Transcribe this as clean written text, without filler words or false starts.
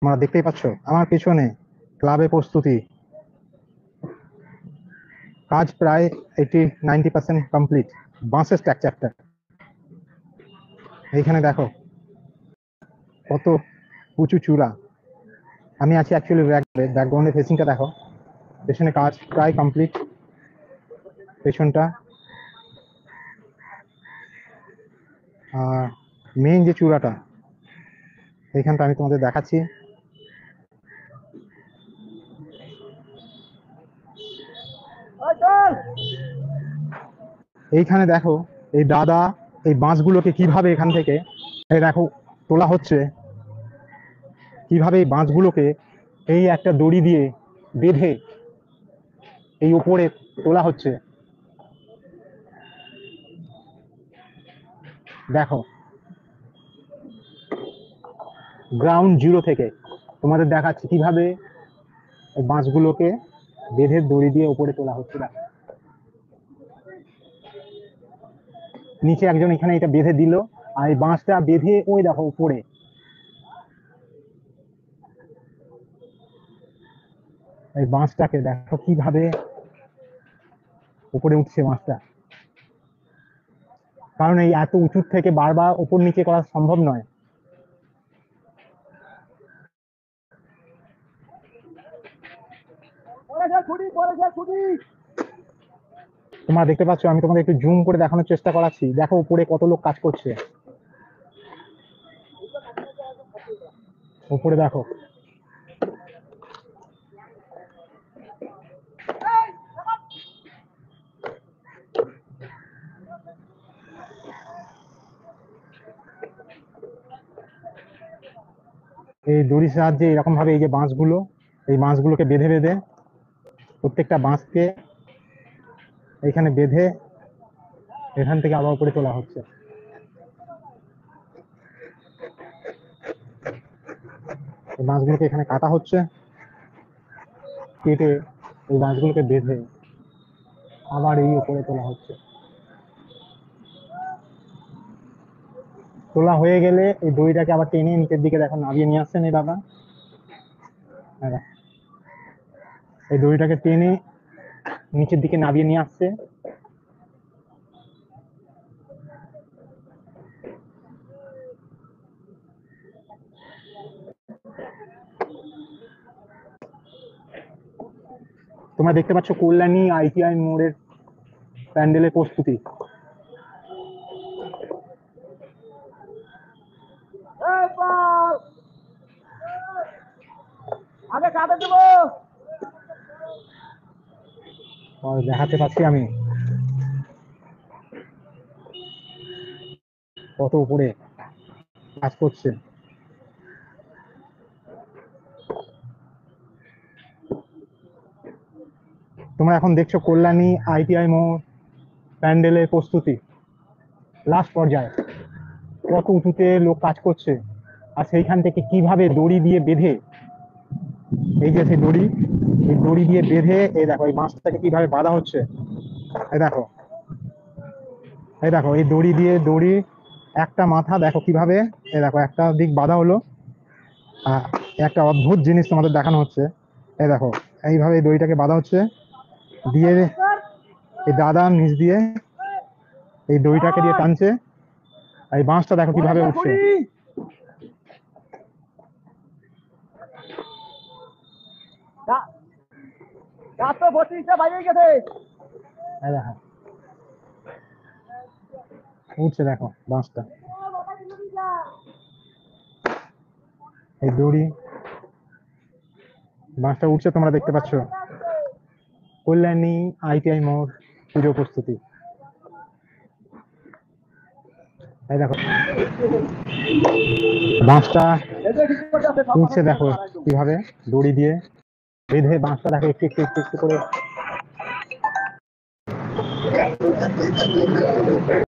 তোমরা দেখতেই পাচ্ছ আমার পেছনে ক্লাবে প্রস্তুতি, কাজ প্রায় 90% কমপ্লিট। বাঁশের স্ট্রাকচারটা এইখানে দেখো কত উঁচু চূড়া। আমি আছি অ্যাকচুয়ালি ব্যাকগ্রাউন্ডে, ফেসিংটা দেখো, পেছনে কাজ প্রায় কমপ্লিট। পেছনটা মেইন যে চূড়াটা এইখানটা আমি তোমাদের দেখাচ্ছি। এইখানে দেখো এই দাদা এই বাঁশগুলোকে কিভাবে এখান থেকে এই দেখো তোলা হচ্ছে, কিভাবে এই বাঁশগুলোকে এই একটা দড়ি দিয়ে বেঁধে এই উপরে তোলা হচ্ছে। দেখো গ্রাউন্ড জিরো থেকে তোমাদের দেখাচ্ছি কিভাবে এই বাঁশগুলোকে বেঁধে দড়ি দিয়ে উপরে তোলা হচ্ছে। দেখো নিচে একজন এখানে এটা বেঁধে দিল, আর এই বাঁশটা বেঁধে ওই দেখো উপরে এই বাঁশটাকে দেখো কিভাবে উপরে উঠছে বাঁশটা। কারণ এই এত উঁচু থেকে বারবার উপর নিচে করা সম্ভব নয়। তোমরা দেখতে পাচ্ছ, আমি তোমাদের একটু জুম করে দেখানোর চেষ্টা করাচ্ছি। দেখো উপরে কত লোক কাজ করছে, উপরে দেখো। এই দড়ির সাহায্যে এরকম ভাবে এই যে বাঁশগুলো, এই বাঁশগুলোকে বেঁধে বেঁধে প্রত্যেকটা বাঁশকে এইখানে বেঁধে এখান থেকে আবার উপরে তোলা হচ্ছে। এই বাঁশগুলোকে এখানে কাটা হচ্ছে, কেটে এই বাঁশগুলোকে বেঁধে আবার এই উপরে তোলা হচ্ছে। তোলা হয়ে গেলে এই দড়িটাকে আবার টেনে নিচের দিকে দেখো নামিয়ে নিয়ে আসছেন এই দাদা। এই দড়িটাকে টেনে নিচের দিকে নামিয়ে নিয়ে আসছে। তোমরা দেখতে পাচ্ছ কল্যাণী ITI মোড়ের প্যান্ডেলের প্রস্তুতি। দেখাতে পাচ্ছি আমি কত উপরে কাজ করছে। তোমরা এখন দেখছো কল্যাণী ITI মোড় প্যান্ডেলের প্রস্তুতি লাস্ট পর্যায়ে, কত উঁচুতে লোক কাজ করছে। আর সেইখান থেকে কিভাবে দড়ি দিয়ে বেঁধে, এই যে সেই দড়ি, এই দড়ি দিয়ে বেঁধে এই দেখো এই বাঁশটাকে কিভাবে বাঁধা হচ্ছে। এই দেখো, এই দেখো এই দড়ি দিয়ে দড়ি একটা মাথা দেখো কিভাবে, এই দেখো একটা দিক বাঁধা হলো। একটা অদ্ভুত জিনিস তোমাদের দেখানো হচ্ছে। এই দেখো এইভাবে এই দড়িটাকে বাঁধা হচ্ছে, দিয়ে এই দাদা নিচ দিয়ে এই দড়িটাকে দিয়ে টানছে। এই বাঁশটা দেখো কিভাবে উঠছে। উঠছে দেখো বাঁশটা, এই দড়ি বাঁশটা উঠছে, তোমরা দেখতে পাচ্ছ। কল্যাণী ITI মোড় পুজো প্রস্তুতি। এই দেখো বাঁশটা উঠছে, দেখো কিভাবে দড়ি দিয়ে বেঁধে বাঁশটা দেখো একটু একটু একটু একটু করে